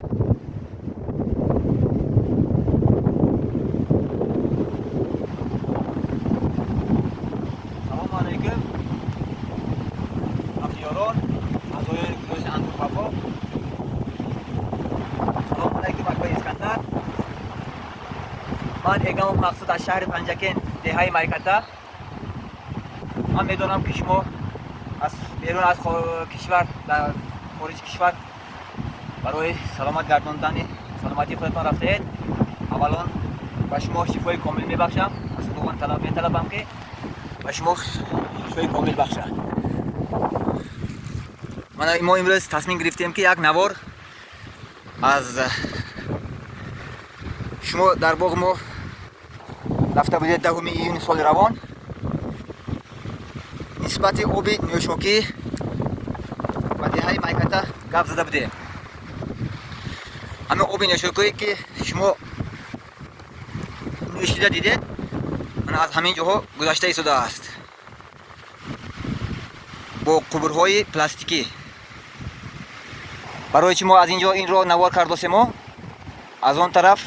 Салом алейкум. Афиёрон, аъзоёни гурӯҳи Андурвафо. Салом алейкум Акбар Искандар. Ман Эгамов Мақсуд аз шаҳри Панҷакен, деҳаи Майката. Ман медонам ки шумо аз берун аз кишвар, дар хориҷи кишвар барои саломат гардондани саломатии худатон рафтаед. Аввалон ба шумо шифои комил мебахшам. Аз Худованд металабам ки ба шумо шифои комил бахшад. Мо имрӯз тасмим гирифтем ки як навор аз шумо дар боғи мо рафта будед 10 июни соли равон. нисбати оби нӯшокӣ ба деҳаи Майката гап зада будем. ҳамин оби нӯшокие ки шумо нӯшида дидед, мана аз ҳамин ҷоҳо гузашта истодааст бо қубурҳои пластикӣ. барои чӣ мо аз ин ҷо инро навор кардосемо? аз он тараф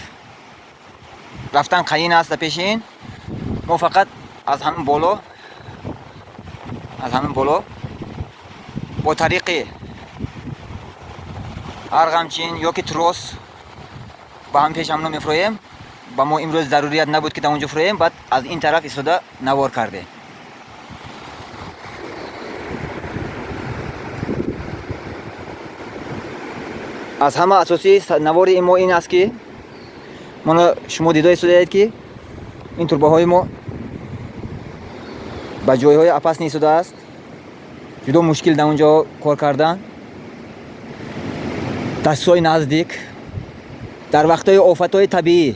рафтан қаин аст. пешин мо фақат аз ҳамин боло бо тариқи арғамчин ё ки трос ба ҳамин пешамно мефуроем. ба мо имрӯз зарурият набуд ки дар он ҷо фуроем. баъд аз ин тараф истода навор кардем. аз ҳама асосии навори мо ин аст ки моно шумо дида истодаед ки ин турбаҳои мо ба ҷойҳои апасни истодааст. ҷудо мушкил дар он ҷо кор кардан. дастҳои наздик дар вақтҳои офатҳои табиӣ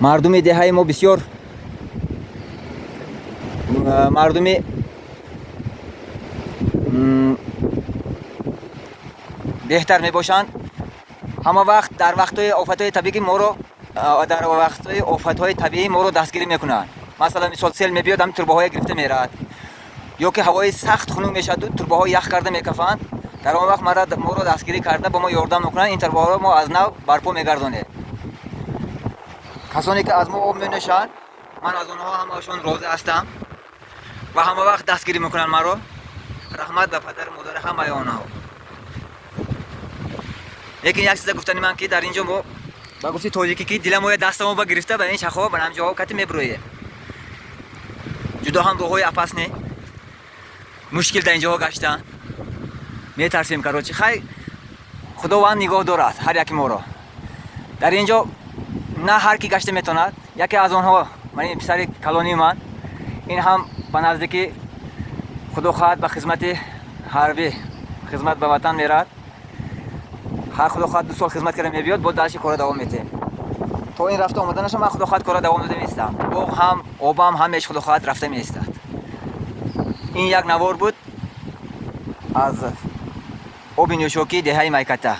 мардуми деҳаи мо бисёр мардуми беҳтар мебошанд. ҳама вақт дар вақтҳои офатҳои табиӣ моро дастгирӣ мекунанд. масалан мисол сел мебиёд, ҳамин турбаҳое гирифта меравад, ё ки ҳавои сахт хунук мешавад, турбаҳо ях карда мекафанд. дар он вақт моро дастгирӣ карда ба мо ёрдам мекунанд. ин турбаҳоро мо аз нав барпо мегардонем. касоне ки аз мо об менӯшанд, ман аз онҳо ҳамаашон розӣ ҳастам ва ҳама вақт дастгирӣ мекунанд маро. раҳмат ба падару модари ҳамаи онҳо. лекин як чиза гуфтани ман ки дар ин ҷо мо ба гуфти тоҷикӣ ки диlam ояд дастамо ба гирифта ба ин шахо ба намҷоҳо кати мебуроем. ҷудо ҳам роҳҳои апас не мушкил дар ин ҷоҳо гаштан метарсем. карочи хай худованд нигоҳдор аст ҳар яки моро. дар ин ҷо на ҳар ки гашта метавонад. яке аз онҳо мани писари калонии ман, ин ҳам ба наздики худо хоҳад ба хизмати ҳарбӣ хизмат ба ватан мерад. ҳар худо хоҳад 2 сол хизмат карда мебиёд, бо далаши кора давом метем. то ин рафта омада наша, ман худо хоҳад кора давом дода меистам. боғ ҳам обам ҳамеш худо хоҳад рафта меистад. ин як навор буд аз оби нӯшокии деҳаи Майката.